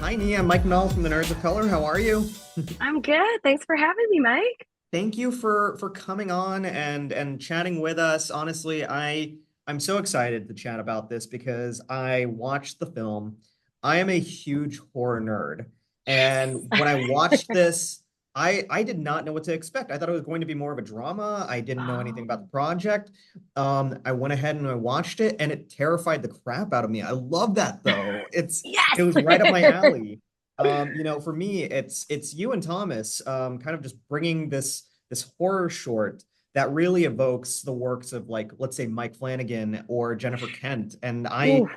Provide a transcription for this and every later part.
Hi, Nia. I'm Mike Null from the Nerds of Color. How are you? I'm good. Thanks for having me, Mike. Thank you for coming on and chatting with us. Honestly, I'm so excited to chat about this because I watched the film. I am a huge horror nerd, and when I watched this, I did not know what to expect. I thought it was going to be more of a drama. I didn't know anything about Oh, the project. I went ahead and I watched it, and it terrified the crap out of me. I love that though. It yes. was right up my alley. For me, it's you and Thomas, kind of just bringing this horror short that really evokes the works of like, let's say Mike Flanagan or Jennifer Kent, and I Oof.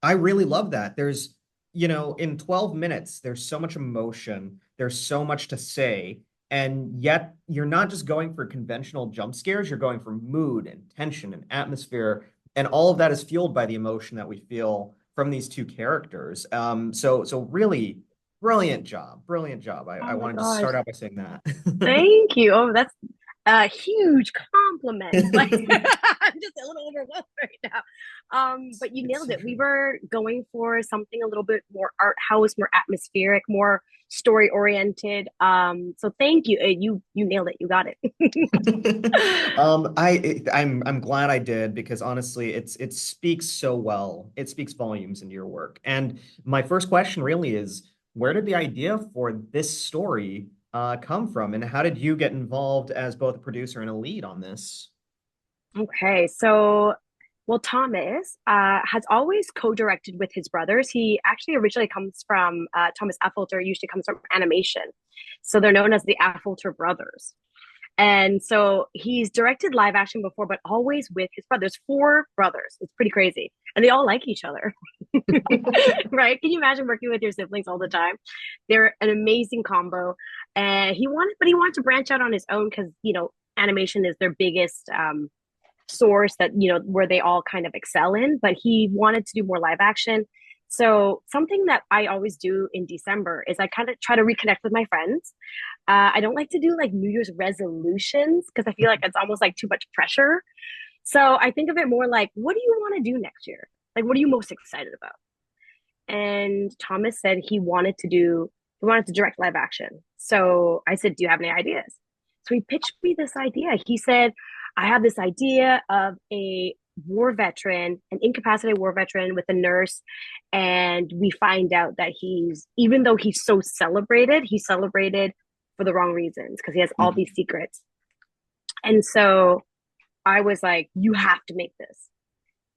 I really love that. In 12 minutes, there's so much emotion, there's so much to say, and yet you're not just going for conventional jump scares, you're going for mood and tension and atmosphere, and all of that is fueled by the emotion that we feel from these two characters. So really brilliant job. Brilliant job. I Oh my wanted to gosh. start out by saying that. Thank you. Oh, that's a huge compliment. Like I'm just a little overwhelmed right now. But you It's nailed so it. We true. were going for something a little bit more art house, more atmospheric, more story oriented. So thank you. You nailed it. You got it. I'm glad I did because honestly, it speaks so well. It speaks volumes into your work. And my first question really is, where did the idea for this story come from, and how did you get involved as both a producer and a lead on this? Okay, so well, Thomas has always co-directed with his brothers. He actually originally comes from Thomas Affolter, usually comes from animation, so they're known as the Affolter brothers. And so he's directed live action before, but always with his brothers. Four brothers. It's pretty crazy, and they all like each other, right? Can you imagine working with your siblings all the time? They're an amazing combo. And he wanted to branch out on his own because animation is their biggest source that where they all kind of excel in, but he wanted to do more live action. So something that I always do in December is I kind of try to reconnect with my friends. I don't like to do like New Year's resolutions because I feel like it's almost like too much pressure. So I think of it more like, what do you want to do next year? Like, what are you most excited about? And Thomas said he wanted to direct live action. So I said, do you have any ideas? So he pitched me this idea. He said, I have this idea of a war veteran, an incapacitated war veteran with a nurse. And we find out that even though he's celebrated for the wrong reasons because he has all these Mhm. secrets. And so I was like, you have to make this.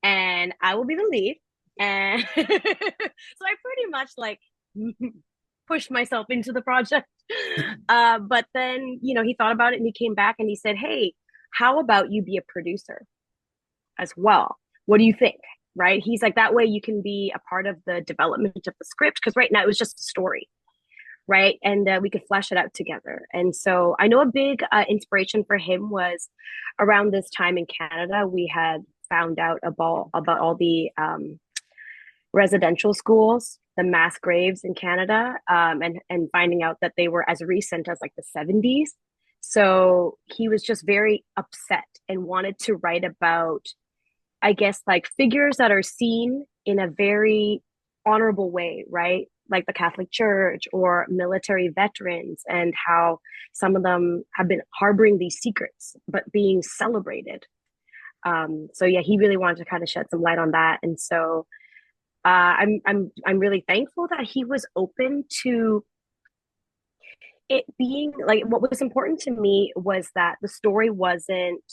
And I will be the lead. And so I pretty much like pushed myself into the project. But then, he thought about it and he came back and he said, hey, how about you be a producer as well? What do you think? Right? He's like, that way you can be a part of the development of the script. Because right now it was just a story, right? And we could flesh it out together. And so I know a big inspiration for him was around this time in Canada, we had found out about all the residential schools, the mass graves in Canada, and finding out that they were as recent as like the 70s. So he was just very upset and wanted to write about, I guess, like figures that are seen in a very honorable way, right? Like the Catholic Church or military veterans, and how some of them have been harboring these secrets but being celebrated. So yeah, he really wanted to kind of shed some light on that, and so I'm really thankful that he was open to it being like what was important to me was that the story wasn't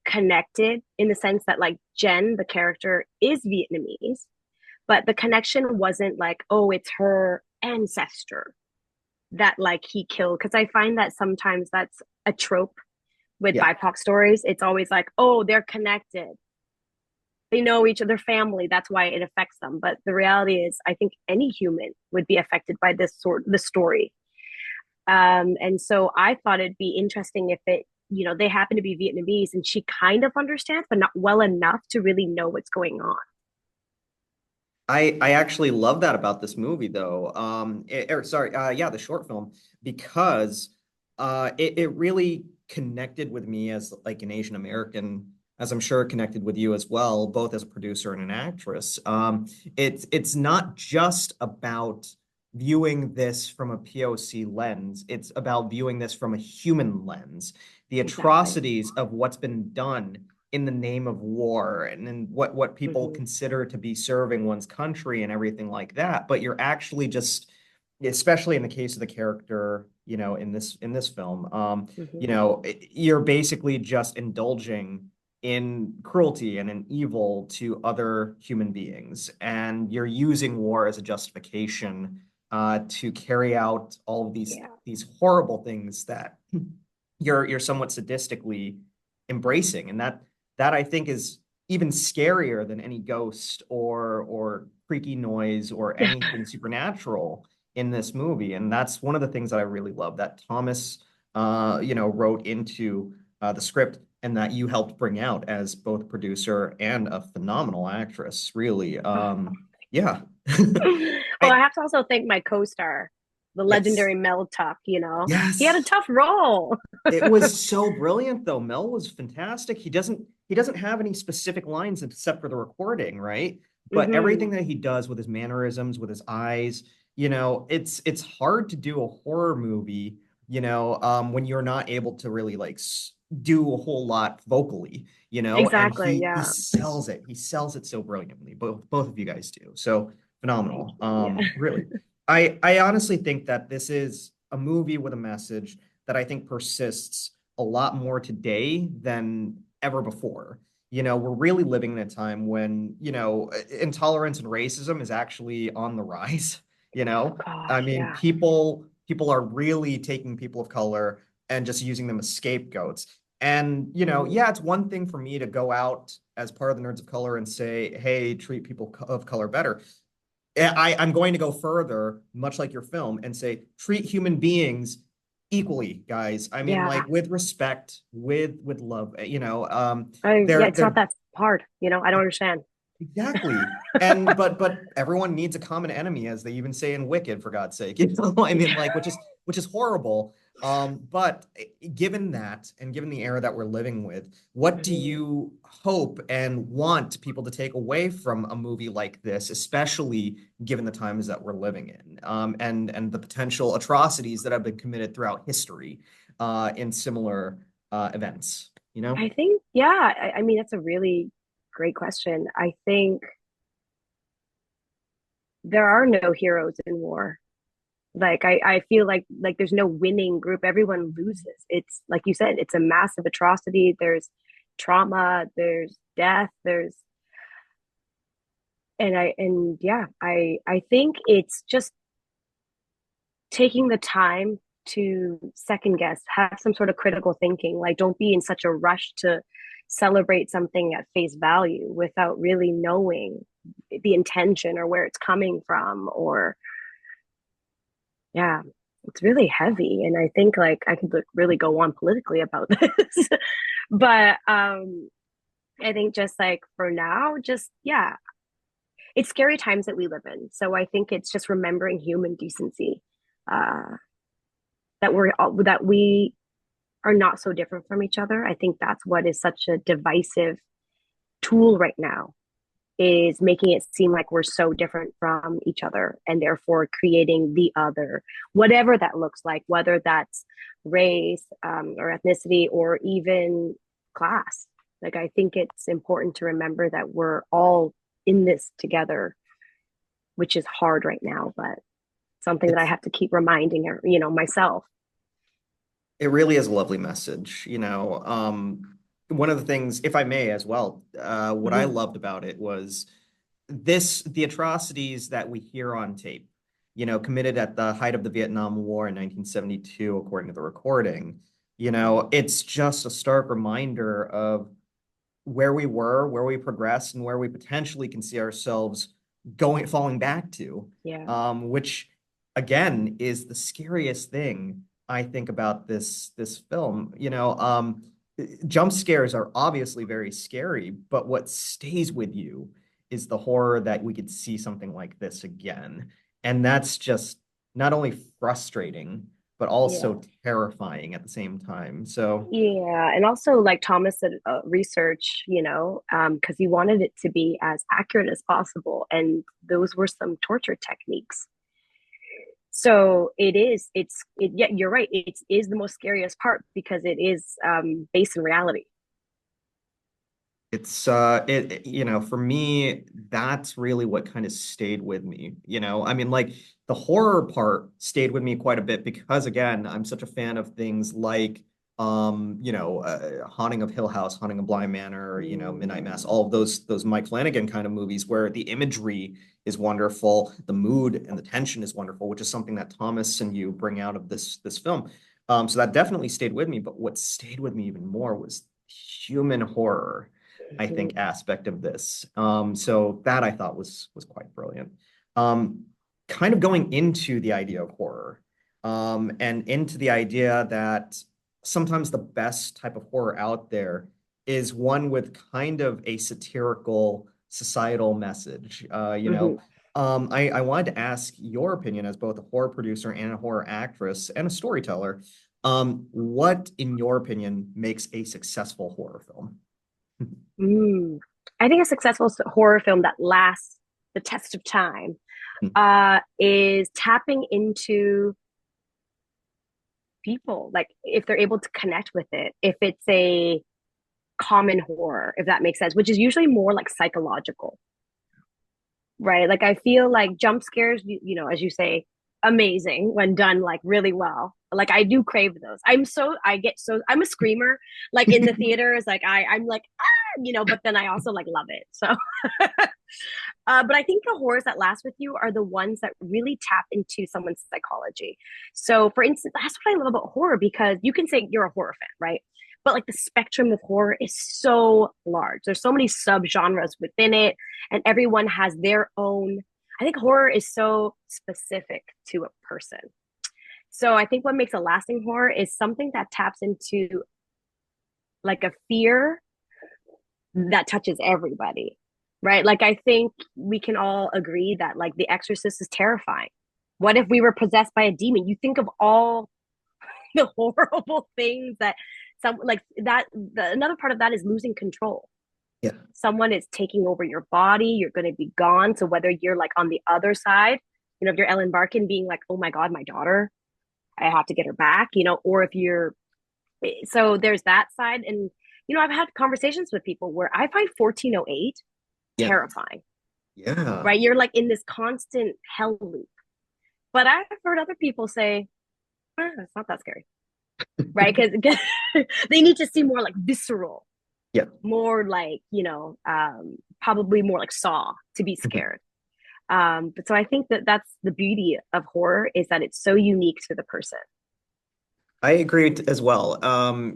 connected in the sense that like Jen, the character, is Vietnamese, but the connection wasn't like, oh, it's her ancestor that like he killed. Because I find that sometimes that's a trope with Yeah. BIPOC stories. It's always like, oh, they're connected. They know each other family. That's why it affects them. But the reality is, I think any human would be affected by the story. And so I thought it'd be interesting if they happen to be Vietnamese and she kind of understands, but not well enough to really know what's going on. I actually love that about this movie though. Yeah, the short film because it really connected with me as like an Asian American as I'm sure connected with you as well, both as a producer and an actress. It's not just about viewing this from a POC lens. It's about viewing this from a human lens. The Exactly. atrocities of what's been done in the name of war and in what people Hmm. consider to be serving one's country and everything like that. But you're actually just, especially in the case of the character, in this film, Hmm. you're basically just indulging in cruelty and in evil to other human beings. And you're using war as a justification to carry out all of these Yeah. these horrible things that you're somewhat sadistically embracing. And that I think is even scarier than any ghost or creaky noise or anything supernatural in this movie. And that's one of the things that I really love that Thomas wrote into the script and that you helped bring out as both producer and a phenomenal actress, really. Yeah. Well, I I have to also thank my co-star, the yes. legendary Mel Tuck, He had a Yes. tough role. It was so brilliant though. Mel was fantastic. He doesn't have any specific lines except for the recording, right? But Hmm. everything that he does with his mannerisms, with his eyes, it's hard to do a horror movie, when you're not able to really like do a whole lot vocally, and Exactly. he Yeah. sells it. He sells it so brilliantly. Both of you guys do. So Thank phenomenal. you. Yeah. Really. I honestly think that this is a movie with a message that I think persists a lot more today than ever before. We're really living in a time when, intolerance and racism is actually on the rise, you know? I Gosh. mean, Yeah. people are really taking people of color and just using them as scapegoats. And, Hmm. yeah, it's one thing for me to go out as part of the Nerds of Color and say, hey, treat people of color better. I'm going to go further, much like your film, and say treat human beings equally, guys. I mean, Yeah. like with respect, with love. Yeah. They're It's not they're that hard. I don't understand. exactly. And but everyone needs a common enemy, as they even say in Wicked, for God's sake. I mean, like, which is horrible. But given that, and given the era that we're living with, what do Hmm. you hope and want people to take away from a movie like this, especially given the times that we're living in, and the potential atrocities that have been committed throughout history, in similar events, I think, yeah. I mean, that's a really great question. I think there are no heroes in war. Like I feel like there's no winning group. Everyone loses. It's like you said, it's a massive atrocity. There's trauma, there's death, there's and yeah, I think it's just taking the time to second guess, have some sort of critical thinking. Like don't be in such a rush to celebrate something at face value without really knowing the intention or where it's coming from or yeah, it's really heavy. And I think like I could really go on politically about this. But I think just like for now, just yeah, it's scary times that we live in. So I think it's just remembering human decency. Uh that we are not so different from each other. I think that's what is such a divisive tool right now is making it seem like we're so different from each other and therefore creating the other, whatever that looks like, whether that's race or ethnicity or even class. Like, I think it's important to remember that we're all in this together, which is hard right now, but something that I it's have to keep reminding, myself. it really is a lovely message. One of the things, if I may as well, what I Mm-hmm. loved about it was the atrocities that we hear on tape, committed at the height of the Vietnam War in 1972, according to the recording. It's just a stark reminder of where we were, where we progressed, and where we potentially can see ourselves falling back to, Yeah. which again is the scariest thing I think about this film. Jump scares are obviously very scary, but what stays with you is the horror that we could see something like this again. And that's just not only frustrating, but Yeah. also terrifying at the same time. So Yeah, and also like Thomas said, research, because he wanted it to be as accurate as possible, and those were some torture techniques. So yeah, you're right. It is the most scariest part because it is based in reality. it's for me, that's really what kind of stayed with me. I mean, like the horror part stayed with me quite a bit because again, I'm such a fan of things like Haunting of Hill House, Haunting of Bly Manor, Midnight Mass, all of those Mike Flanagan kind of movies where the imagery is wonderful, the mood and the tension is wonderful, which is something that Thomas and you bring out of this film. So that definitely stayed with me, but what stayed with me even more was human horror, I Mhm. think, aspect of this. So that I thought was quite brilliant. Um, Kind of going into the idea of horror, and into the idea that sometimes the best type of horror out there is one with kind of a satirical societal message. Mhm. I wanted to ask your opinion as both a horror producer and a horror actress and a storyteller. What, in your opinion, makes a successful horror film? Mm. I think a successful horror film that lasts the test of time is tapping into people, like if they're able to connect with it, if it's a common horror, if that makes sense, which is usually more like psychological, right? Like I feel like jump scares, as you say, amazing when done like really well. Like I do crave those. I'm a screamer. Like in the theaters, like I'm like but then I also like love it. So, but I think the horrors that last with you are the ones that really tap into someone's psychology. So, for instance, that's what I love about horror because you can say you're a horror fan, right? But like the spectrum of horror is so large. There's so many subgenres within it, and everyone has their own. I think horror is so specific to a person. So I think what makes a lasting horror is something that taps into like a fear that touches everybody, right? Like I think we can all agree that like The Exorcist is terrifying. What if we were possessed by a demon? You think of all the horrible things that some like that. Another part of that is losing control. Yeah. Someone is taking over your body. You're going to be gone. So whether you're like on the other side, if you're Ellen Barkin being like, "Oh my God, my daughter, I have to get her back," or if you're so there's that side. And I've had conversations with people where I find 1408 Yeah. terrifying, Yeah. right? You're like in this constant hell loop. But I've heard other people say it's not that scary, right? Because they need to see more like visceral, Yeah. more like probably more like Saw to be scared. But so I think that that's the beauty of horror is that it's so unique to the person. I agree as well.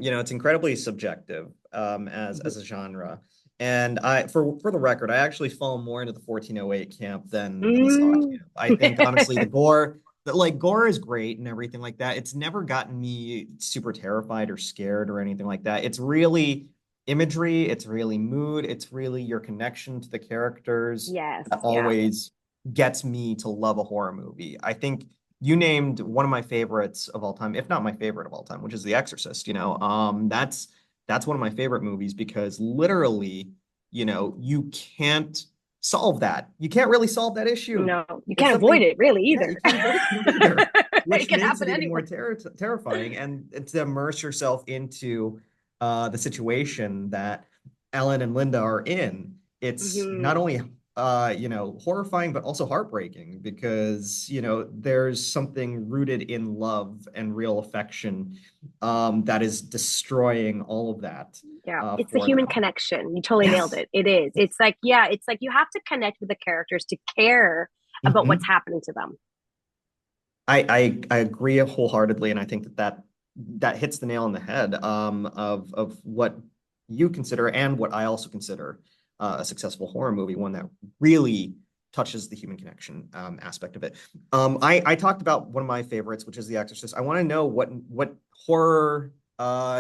It's incredibly subjective as a genre. And for the record, I actually fall more into the 1408 camp than the Saw Mm. camp. I think honestly the gore is great and everything like that. It's never gotten me super terrified or scared or anything like that. It's really imagery, it's really mood, it's really your connection to the characters Yes, that yeah. always gets me to love a horror movie. I think you named one of my favorites of all time, if not my favorite of all time, which is The Exorcist. That's one of my favorite movies because literally, you can't solve that. You can't really solve that issue. No, you It's can't avoid something, it really yeah, you either. can't avoid it either, It which can makes it happen even more anywhere. terrifying. And to immerse yourself into the situation that Ellen and Linda are in, it's not Hmm. only horrifying, but also heartbreaking because, there's something rooted in love and real affection that is destroying all of that Yeah, it's the for human them. connection. You totally nailed Yes. it. It is. It's like, yeah, it's like you have to connect with the characters to care about what's Mhm. happening to them. I agree wholeheartedly, and I think that hits the nail on the head of what you consider and what I also consider a successful horror movie, one that really touches the human connection aspect of it. I talked about one of my favorites, which is The Exorcist. I want to know what horror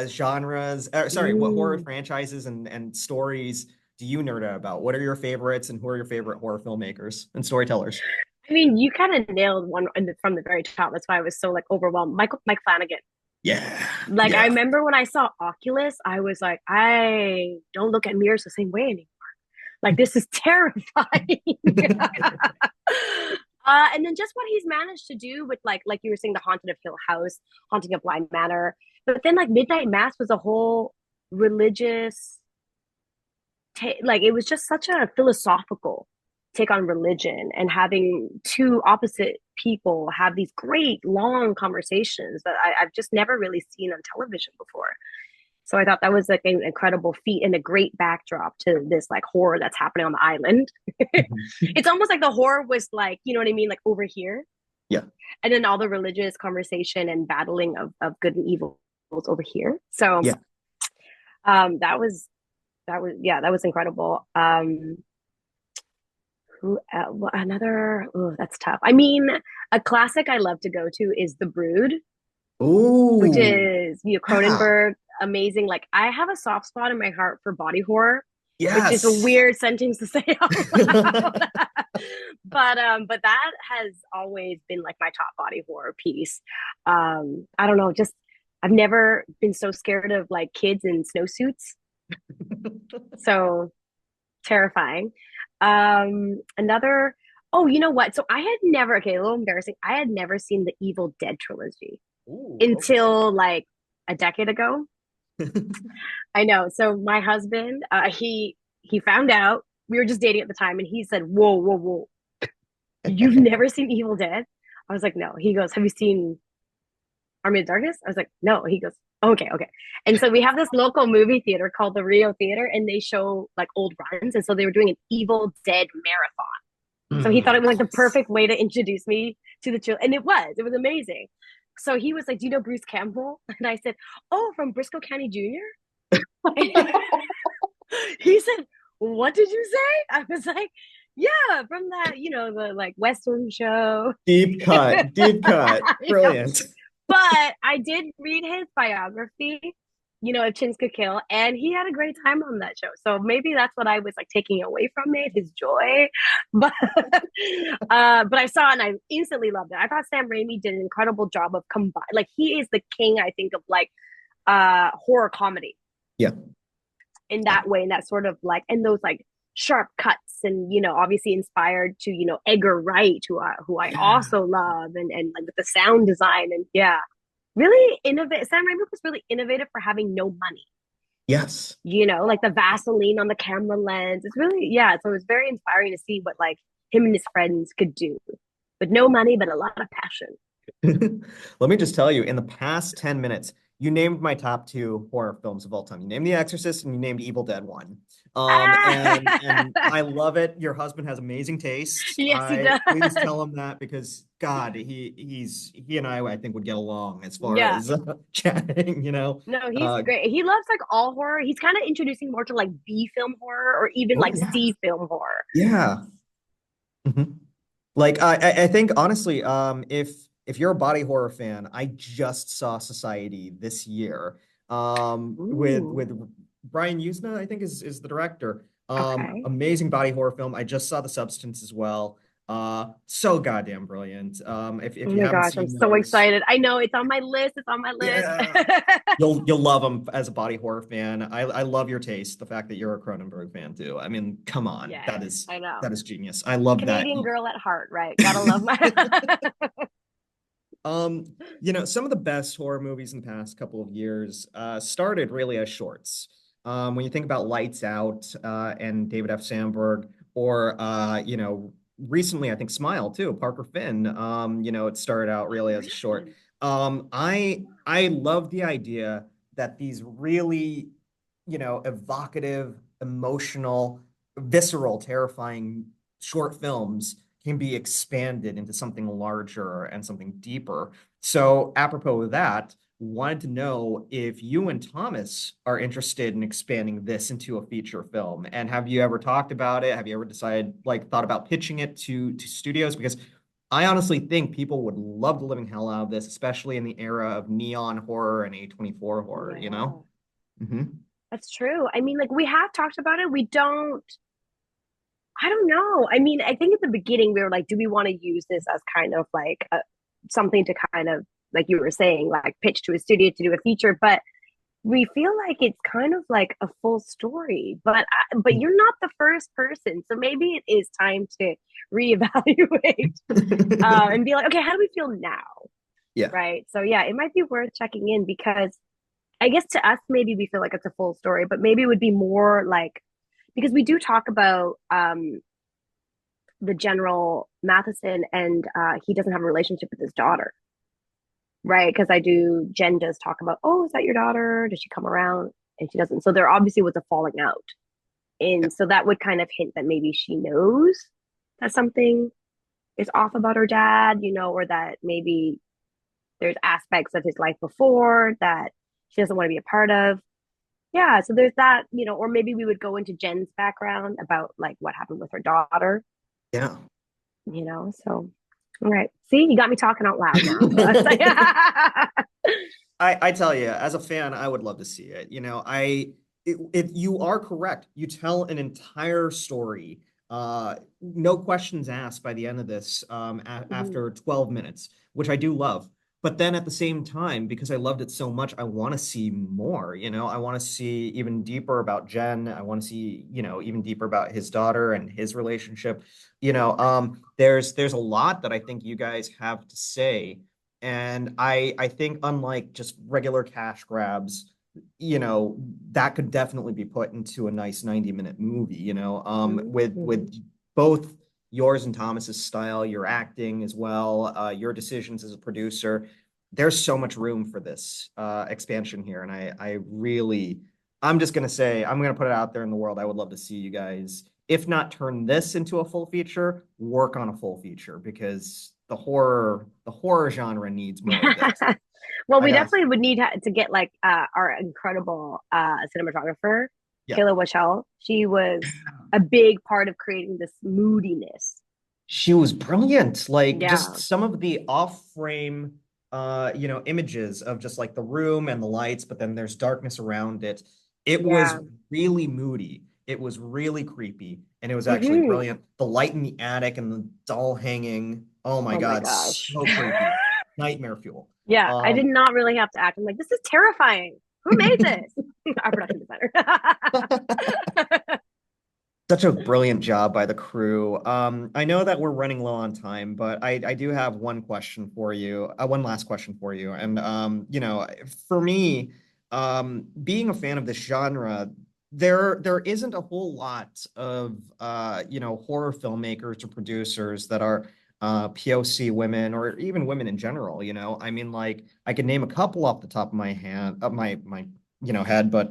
genres, sorry, what horror Mm. franchises and stories do you nerd out about? What are your favorites, and who are your favorite horror filmmakers and storytellers? I mean, you kind of nailed one from the very top. That's why I was so like overwhelmed. Mike Flanagan. Yeah, Like I yeah. remember when I saw Oculus, I was like, I don't look at mirrors the same way anymore. Like this is terrifying. And then just what he's managed to do with like you were saying, the Haunted of Hill House, Haunting of Blind Manor, but then like Midnight Mass was a whole religious like it was just such a philosophical take on religion and having two opposite people have these great long conversations that I've just never really seen on television before. So I thought that was like an incredible feat and a great backdrop to this like horror that's happening on the island. Mhm. It's almost like the horror was like, you know what I mean, like over here, Yeah, and then all the religious conversation and battling of good and evil was over here. So yeah. that was yeah, that was incredible. Who another? Oh, that's tough. I mean, a classic I love to go to is The Brood, which Ooh, is yeah. Cronenberg, amazing. Like I have a soft spot in my heart for body horror, which is a Yes. weird sentence to say out loud. But that has always been like my top body horror piece. I don't know, just I've never been so scared of like kids in snowsuits. So terrifying. Another, oh, you know what? So I had never, okay, a little embarrassing. I had never seen the Evil Dead trilogy Ooh, okay. until like a decade ago. I know. So my husband, he found out we were just dating at the time, and he said, "Whoa, whoa, whoa! You've never seen Evil Dead?" I was like, "No." He goes, "Have you seen Army of Darkness?" I was like, "No." He goes, "Okay, okay." And so we have this local movie theater called the Rio Theater, and they show like old runs, and so they were doing an Evil Dead marathon. So he thought it was like the Yes. perfect way to introduce me to the children, and it was amazing. So he was like, "Do you know Bruce Campbell?" And I said, "Oh, from Briscoe County Jr." He said, "What did you say?" I was like, "Yeah, from that, the like Western show." Deep cut, deep cut. You know? Brilliant. But I did read his biography, If Chins Could Kill, and he had a great time on that show. So maybe that's what I was like taking away from it, his joy. But but I saw it and I instantly loved it. I thought Sam Raimi did an incredible job of combine. Like he is the king, I think, of like horror comedy Yeah. in that way, and that sort of like, and those like sharp cuts, and obviously inspired to Edgar Wright, who I Yeah. also love, and like with the sound design, and yeah, really innovative. Sam Raimi was really innovative for having no money. Yes. Like the Vaseline on the camera lens. It's really, yeah. So it was very inspiring to see what like him and his friends could do with no money but a lot of passion. Let me just tell you, in the past 10 minutes, you named my top two horror films of all time. You named The Exorcist and you named Evil Dead 1. And Ah! I love it. Your husband has amazing taste. Yes, he I does. please tell him that because God, he and I think would get along as far Yeah. as chatting. No, he's Uh great. He loves like all horror. He's kind of introducing more to like B film horror or even oh like yeah. C film horror. Yeah. Mhm. Like I think honestly, if you're a body horror fan, I just saw Society this year. With Ooh, Brian Usna, I think is the director. okay. Amazing body horror film. I just saw The Substance as well. So goddamn brilliant. Oh If you my haven't gosh, I'm seen so those, excited. I know it's on my list. It's on my list. yeah, you'll love them as a body horror fan. I love your taste. The fact that you're a Cronenberg fan too. I mean, come on, Yes, I know. that is genius. I love that. Canadian girl at heart, right? Gotta love my. Um, some of the best horror movies in the past couple of years started really as shorts. When you think about Lights Out and David F. Sandberg, or recently I think Smile too, Parker Finn. It started out Oh, really as a short. really? I love the idea that these really, evocative, emotional, visceral, terrifying short films can be expanded into something larger and something deeper. So, apropos of that, wanted to know if you and Thomas are interested in expanding this into a feature film. And have you ever talked about it? Have you ever decided, like, thought about pitching it to studios? Because I honestly think people would love the living hell out of this, especially in the era of neon horror and A24 horror, you Yeah, know? Hmm. that's true. I mean, like we have talked about it. We don't. I don't know. I mean, I think at the beginning we were like, do we want to use this as kind of like something to kind of, like you were saying, like pitch to a studio to do a feature? But we feel like it's kind of like a full story. But you're not the first person, so maybe it is time to reevaluate and be like, okay, how do we feel now? Yeah. Right. So yeah, it might be worth checking in because I guess to us maybe we feel like it's a full story, but maybe it would be more like because we do talk about the General Matheson, and he doesn't have a relationship with his daughter, right? Because I do, Jen does talk about, oh, is that your daughter? Does she come around? And she doesn't. So there obviously was a falling out. Yeah. And so that would kind of hint that maybe she knows that something is off about her dad, or that maybe there's aspects of his life before that she doesn't want to be a part of. Yeah, so there's that, or maybe we would go into Jen's background about like what happened with her daughter, Yeah. so all right. See, you got me talking out loud now. I tell you, as a fan, I would love to see it. You are correct. You tell an entire story, no questions asked by the end of this, Mhm. after 12 minutes, which I do love. But then at the same time, because I loved it so much, I want to see more. I want to see even deeper about Jen. I want to see, even deeper about his daughter and his relationship. There's a lot that I think you guys have to say, and I think unlike just regular cash grabs, that could definitely be put into a nice 90-minute movie, with Mhm. both yours and Thomas's style, your acting as well, your decisions as a producer. There's so much room for this expansion here. And I'm just gonna say, I'm gonna put it out there in the world. I would love to see you guys, if not turn this into a full feature, work on a full feature because the horror genre needs more of this. Well, I we got definitely would need to get like our incredible cinematographer, yeah. Kayla Wachell. She was a big part of creating this moodiness. She was brilliant. Like just Yeah, some of the off-frame images of just like the room and the lights, but then there's darkness around it. It was yeah. really moody. It was really creepy, and it was actually Hmm. brilliant. The light in the attic and the doll hanging. Oh my Oh my God, gosh. so creepy. Nightmare fuel. Yeah, I did Um, not really have to act. I'm like, this is terrifying. Who made this? Our production designer. Such a brilliant job by the crew. I know that we're running low on time, but I do have one question for you, one last question for you. And for me, being a fan of this genre, there isn't a whole lot of horror filmmakers or producers that are POC women or even women in general. I mean, like I could name a couple off the top of my hand, of my head, but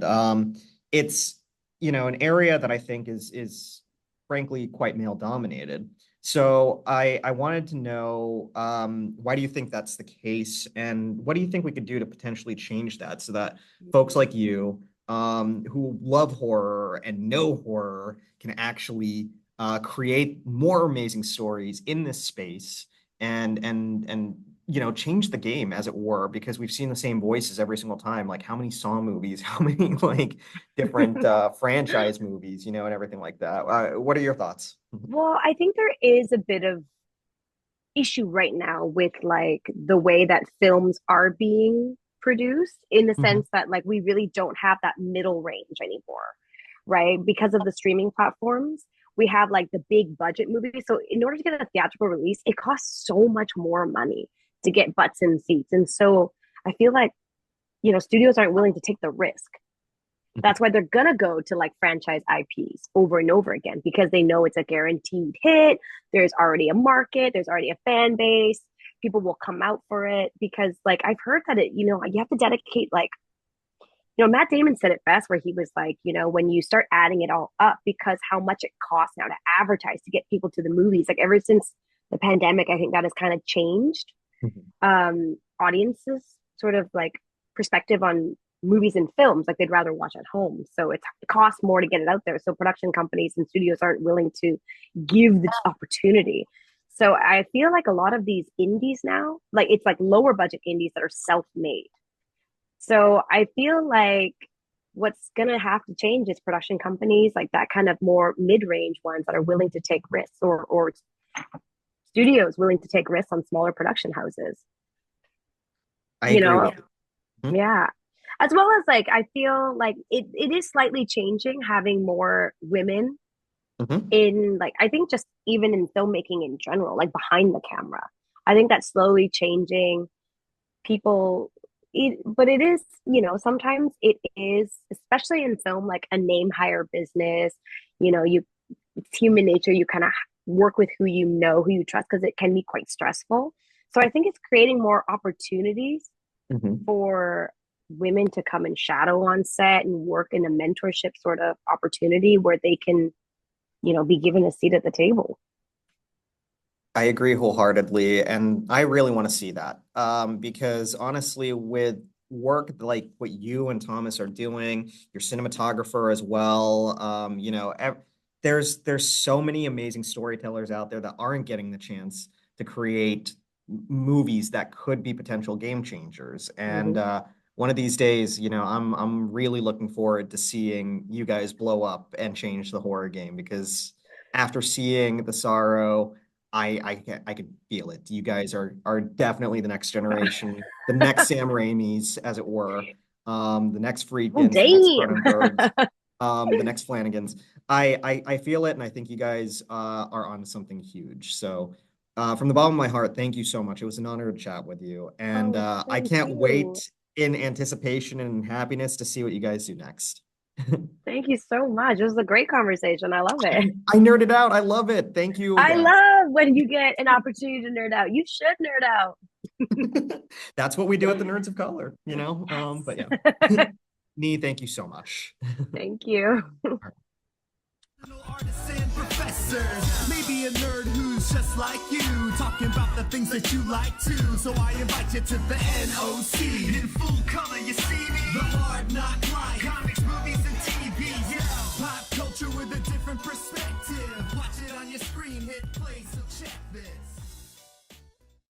it's an area that I think is frankly quite male dominated. So I wanted to know, why do you think that's the case, and what do you think we could do to potentially change that so that folks like you, who love horror and know horror, can actually create more amazing stories in this space and change the game, as it were, because we've seen the same voices every single time. Like how many Saw movies, how many like different franchise movies, and everything like that. What are your thoughts? Well, I think there is a bit of issue right now with like the way that films are being produced in the Mhm. sense that like we really don't have that middle range anymore, right? Because of the streaming platforms, we have like the big budget movies. So in order to get a theatrical release, it costs so much more money to get butts in seats. And so I feel like, studios aren't willing to take the risk. That's why they're gonna go to like franchise IPs over and over again because they know it's a guaranteed hit. There's already a market, there's already a fan base. People will come out for it because like I've heard that you have to dedicate like Matt Damon said it best where he was like, when you start adding it all up because how much it costs now to advertise to get people to the movies, like ever since the pandemic, I think that has kind of changed audiences sort of like perspective on movies and films. Like they'd rather watch at home, so it costs more to get it out there, so production companies and studios aren't willing to give the opportunity. So I feel like a lot of these indies now, like it's like lower budget indies that are self-made. So I feel like what's gonna have to change is production companies like that kind of more mid-range ones that are willing to take risks, or studios willing to take risks on smaller production houses. I You agree know, with you. Mhm, yeah. As well as like I feel like it is slightly changing having more women mhm. in like I think just even in filmmaking in general, like behind the camera. I think that's slowly changing. People but it is, sometimes it is, especially in film, like a name hire business. You It's human nature. You kind of work with who you know, who you trust, because it can be quite stressful. So I think it's creating more opportunities Mhm. for women to come and shadow on set and work in a mentorship sort of opportunity where they can, be given a seat at the table. I agree wholeheartedly, and I really want to see that. Because honestly, with work like what you and Thomas are doing, your cinematographer as well, there's so many amazing storytellers out there that aren't getting the chance to create movies that could be potential game changers. And Mm-hmm. one of these days, I'm really looking forward to seeing you guys blow up and change the horror game because after seeing The Sorrow. I could feel it. You guys are definitely the next generation, the next Sam Raimis, as it were, the next Oh, Friedkins, the next damn. Cronenbergs, the next Flanagans. I feel it, and I think you guys are on something huge. So, from the bottom of my heart, thank you so much. It was an honor to chat with you, and Oh, I thank can't you. wait in anticipation and happiness to see what you guys do next. Thank you so much. It was a great conversation. I love it. I nerded out. I love it. Thank you I again. love when you get an opportunity to nerd out. You should nerd out. That's what we do at the Nerds of Color, you know? But yeah. Yes. Nee, thank you so much. Thank you. Artists and professors, maybe a nerd who's just like you, talking about the things that you like too. So I invite you to the NOC. In full color, you see me. The hard knock life, comics, movies, and TV. Yeah, pop culture with a different perspective. Watch it on your screen, hit play, so check this.